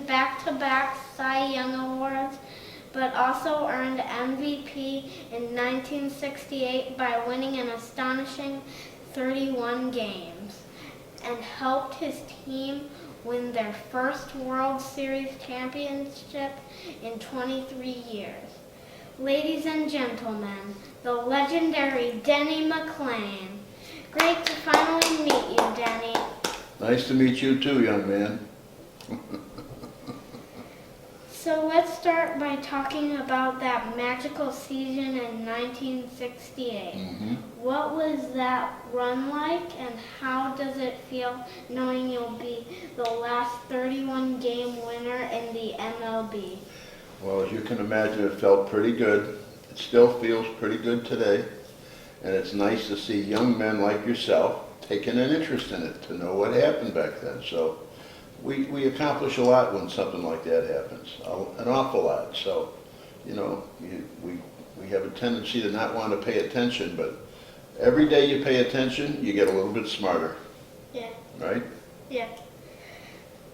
back-to-back Cy Young Awards, but also earned MVP in 1968 by winning an astonishing 31 games, and helped his team win their first World Series championship in 23 years. Ladies and gentlemen, the legendary Denny McLain. Great to finally meet you, Denny. Nice to meet you too, young man. So let's start by talking about that magical season in 1968. What was that run like, and how does it feel knowing you'll be the last 31-game winner in the MLB? Well, as you can imagine, it felt pretty good. It still feels pretty good today. And it's nice to see young men like yourself taking an interest in it, to know what happened back then. So we accomplish a lot when something like that happens, an awful lot. So, you know, we have a tendency to not want to pay attention, but every day you pay attention, you get a little bit smarter. Yeah. Right? Yeah.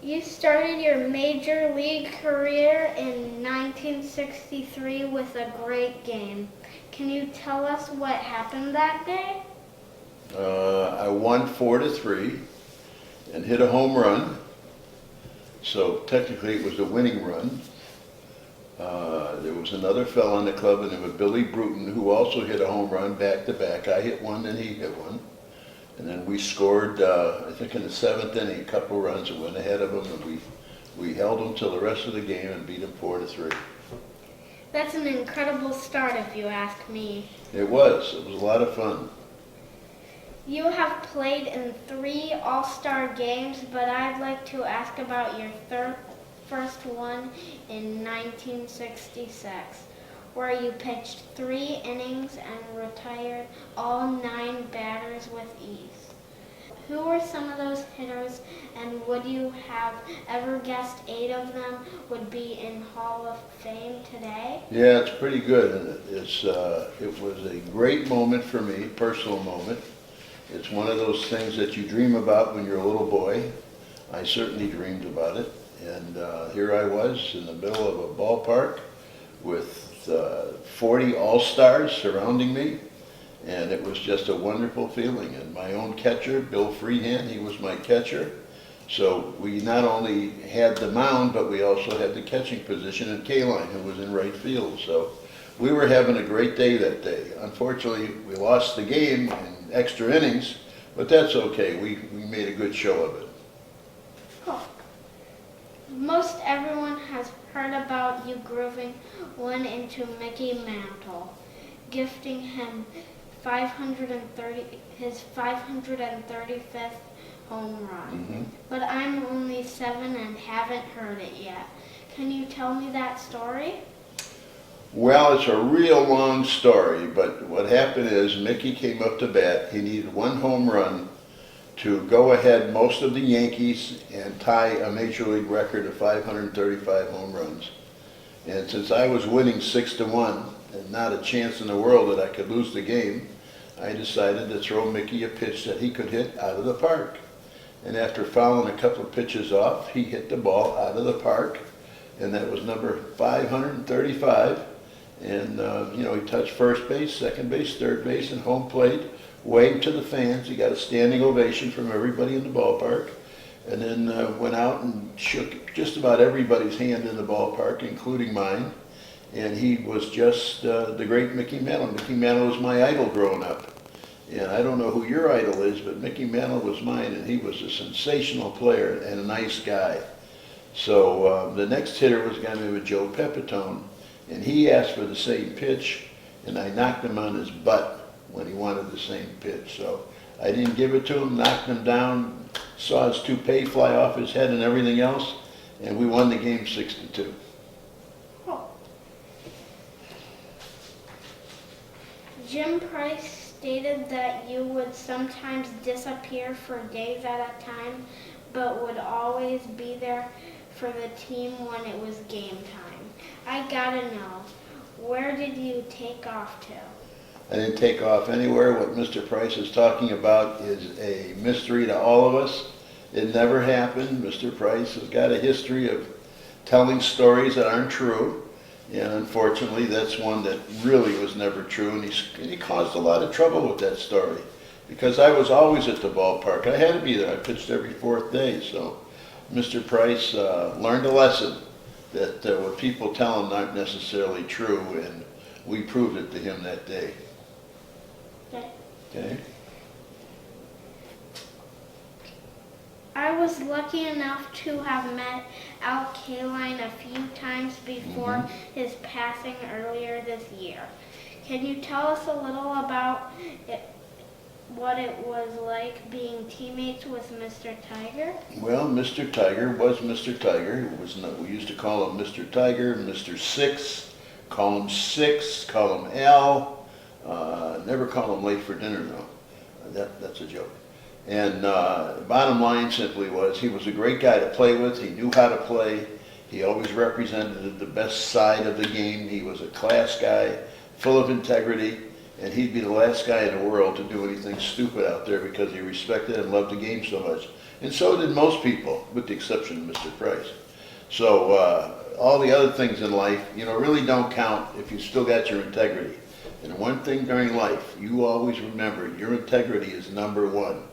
You started your major league career in 1963 with a great game. Can you tell us what happened that day? I won 4-3 and hit a home run. So technically it was a winning run. There was another fellow on the club, and it was Billy Bruton, who also hit a home run back-to-back. I hit one and he hit one. And then we scored, I think in the 7th inning, a couple runs and went ahead of them, and we held them till the rest of the game and beat them 4-3. That's an incredible start, if you ask me. It was a lot of fun. You have played in 3 AllStar games, but I'd like to ask about your first one in 1966, where you pitched 3 innings and retired all 9 batters with ease. Who were some of those hitters, and would you have ever guessed 8 of them would be in Hall of Fame today? Yeah, it's pretty good, and it was a great moment for me, personal moment. It's one of those things that you dream about when you're a little boy. I certainly dreamed about it, and here I was in the middle of a ballpark with 40 All-Stars surrounding me, and it was just a wonderful feeling. And my own catcher, Bill Freehand, he was my catcher. So we not only had the mound, but we also had the catching position in K-Line, who was in right field. So we were having a great day that day. Unfortunately, we lost the game in extra innings, but that's okay. We made a good show of it. Cool. Most everyone has heard about you grooving one into Mickey Mantle, gifting him his 535th home run. But I'm only 7 and haven't heard it yet. Can you tell me that story? Well, it's a real long story, but what happened is Mickey came up to bat. He needed 1 home run to go ahead most of the Yankees and tie a major league record of 535 home runs. And since I was winning 6-1 and not a chance in the world that I could lose the game, I decided to throw Mickey a pitch that he could hit out of the park. And after fouling a couple of pitches off, he hit the ball out of the park, and that was number 535. And you know, he touched first base, second base, third base, and home plate, waved to the fans. He got a standing ovation from everybody in the ballpark, and then went out and shook just about everybody's hand in the ballpark, including mine. And he was just the great Mickey Mantle. Mickey Mantle was my idol growing up. And I don't know who your idol is, but Mickey Mantle was mine, and he was a sensational player and a nice guy. So the next hitter was a guy named Joe Pepitone, and he asked for the same pitch, and I knocked him on his butt when he wanted the same pitch. So I didn't give it to him, knocked him down, saw his toupee fly off his head and everything else, and we won the game 6-2. Jim Price stated that you would sometimes disappear for days at a time, but would always be there for the team when it was game time. I gotta know, where did you take off to? I didn't take off anywhere. What Mr. Price is talking about is a mystery to all of us. It never happened. Mr. Price has got a history of telling stories that aren't true. And unfortunately, that's one that really was never true, and he caused a lot of trouble with that story. Because I was always at the ballpark. I had to be there. I pitched every fourth day. So Mr. Price learned a lesson that what people tell him aren't necessarily true, and we proved it to him that day. Okay. Okay? I was lucky enough to have met Al Kaline a few times before his passing earlier this year. Can you tell us a little about what it was like being teammates with Mr. Tiger? Well, Mr. Tiger was Mr. Tiger. We used to call him Mr. Tiger, Mr. Six, call him Six, call him Al. Never call him late for dinner, though. That's a joke. And bottom line simply was he was a great guy to play with. He knew how to play. He always represented the best side of the game. He was a class guy, full of integrity, and he'd be the last guy in the world to do anything stupid out there because he respected and loved the game so much. And so did most people, with the exception of Mr. Price. So all the other things in life, really don't count if you still got your integrity. And one thing during life, you always remember, your integrity is number one.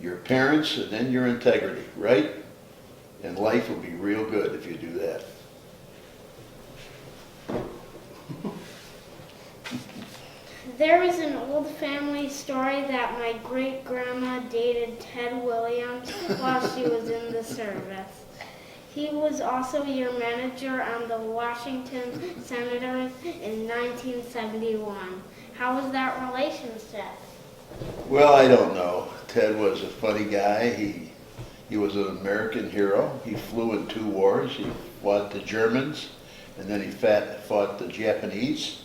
Your parents and then your integrity, right? And life will be real good if you do that. There is an old family story that my great-grandma dated Ted Williams while she was in the service. He was also your manager on the Washington Senators in 1971. How was that relationship? Well, I don't know. Ted was a funny guy. He was an American hero. He flew in 2 wars. He fought the Germans, and then he fought the Japanese.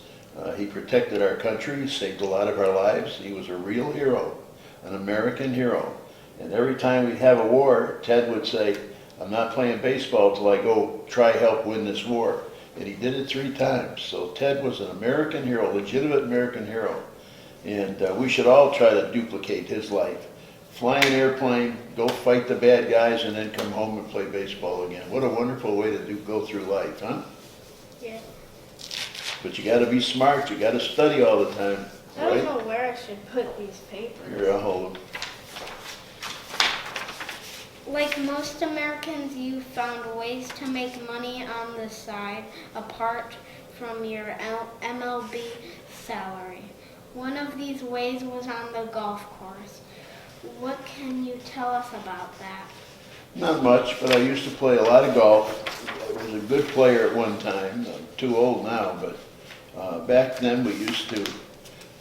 He protected our country, saved a lot of our lives. He was a real hero, an American hero. And every time we'd have a war, Ted would say, "I'm not playing baseball till I go try help win this war." And he did it 3 times. So Ted was an American hero, legitimate American hero. And we should all try to duplicate his life. Fly an airplane, go fight the bad guys, and then come home and play baseball again. What a wonderful way to go through life, huh? Yeah. But you got to be smart. You got to study all the time, I don't right? know where I should put these papers. Here, I'll hold them. Like most Americans, you found ways to make money on the side apart from your MLB salary. One of these ways was on the golf course. What can you tell us about that? Not much, but I used to play a lot of golf. I was a good player at one time. I'm too old now, but back then we used to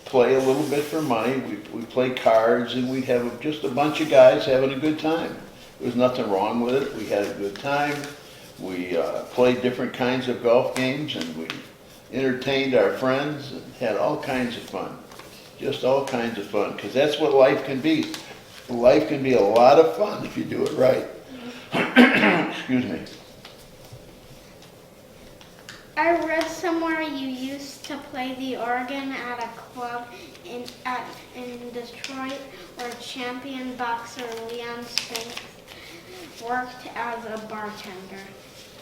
play a little bit for money. We'd play cards, and we'd have just a bunch of guys having a good time. There was nothing wrong with it. We had a good time. We played different kinds of golf games, and we entertained our friends and had all kinds of fun. Just all kinds of fun, because that's what life can be. Life can be a lot of fun if you do it right. Excuse me. I read somewhere you used to play the organ at a club in Detroit where champion boxer Leon Spinks worked as a bartender.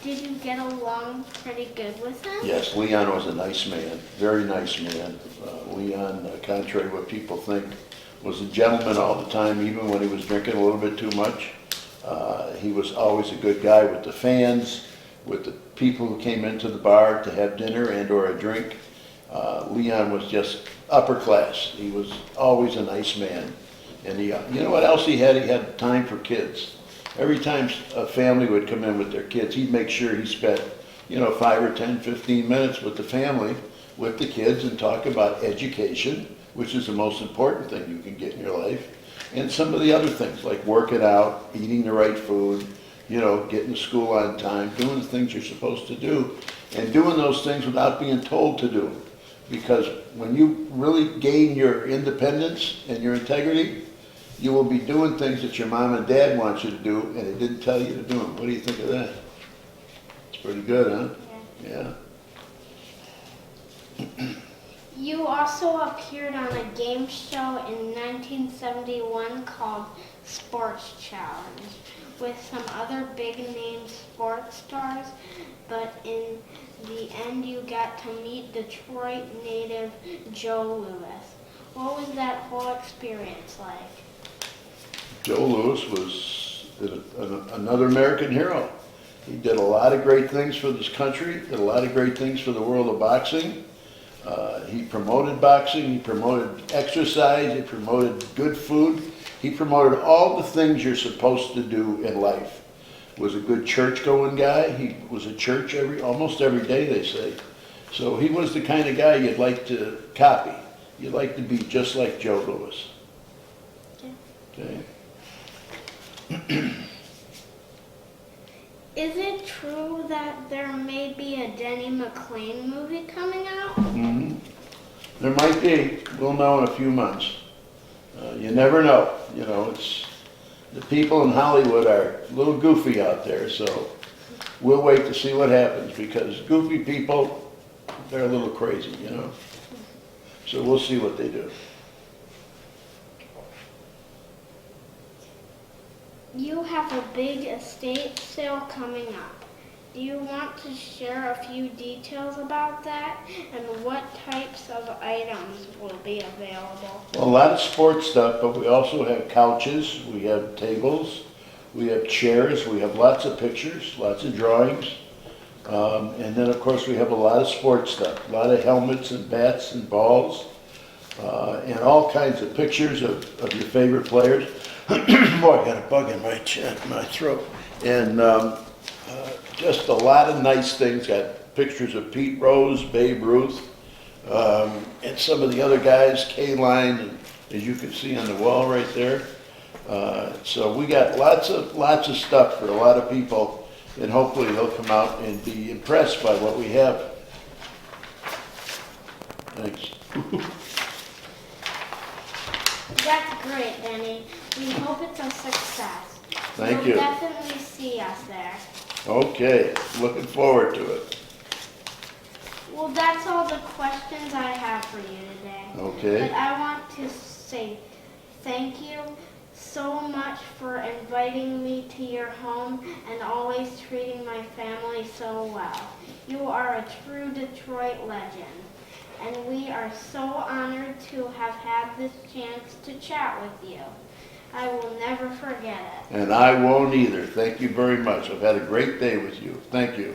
Did you get along pretty good with him? Yes, Leon was a nice man, very nice man. Leon, contrary to what people think, was a gentleman all the time, even when he was drinking a little bit too much. He was always a good guy with the fans, with the people who came into the bar to have dinner and or a drink. Leon was just upper class. He was always a nice man. And you know what else he had? He had time for kids. Every time a family would come in with their kids, he'd make sure he spent, 5 or 10, 15 minutes with the family, with the kids, and talk about education, which is the most important thing you can get in your life, and some of the other things like working out, eating the right food, getting to school on time, doing the things you're supposed to do, and doing those things without being told to do. Because when you really gain your independence and your integrity, you will be doing things that your mom and dad want you to do, and they didn't tell you to do them. What do you think of that? It's pretty good, huh? Yeah. You also appeared on a game show in 1971 called Sports Challenge. with some other big-name sports stars, but in the end you got to meet Detroit native Joe Louis. What was that whole experience like? Joe Louis was another American hero. He did a lot of great things for this country, did a lot of great things for the world of boxing. He promoted boxing, he promoted exercise, he promoted good food. He promoted all the things you're supposed to do in life. Was a good church-going guy. He was at church almost every day, they say. So he was the kind of guy you'd like to copy. You'd like to be just like Joe Louis. Okay. Is it true that there may be a Denny McLain movie coming out? Mm-hmm. There might be. We'll know in a few months. You never know. You know, the people in Hollywood are a little goofy out there, so we'll wait to see what happens, because goofy people, they're a little crazy, you know. So we'll see what they do. You have a big estate sale coming up. Do you want to share a few details about that and what types of items will be available? Well, a lot of sports stuff, but we also have couches, we have tables, we have chairs, we have lots of pictures, lots of drawings. And then, of course, we have a lot of sports stuff, a lot of helmets and bats and balls, and all kinds of pictures of your favorite players. Boy, I got a bug in my throat. And just a lot of nice things. Got pictures of Pete Rose, Babe Ruth, and some of the other guys, K-Line, and as you can see on the wall right there. So we got lots of stuff for a lot of people, and hopefully they'll come out and be impressed by what we have. Thanks. That's great, Denny. We hope it's a success. Thank You'll you. definitely see us there. Okay, looking forward to it. Well, that's all the questions I have for you today. Okay. But I want to say thank you so much for inviting me to your home and always treating my family so well. You are a true Detroit legend, and we are so honored to have had this chance to chat with you. I will never forget it. And I won't either. Thank you very much. I've had a great day with you. Thank you.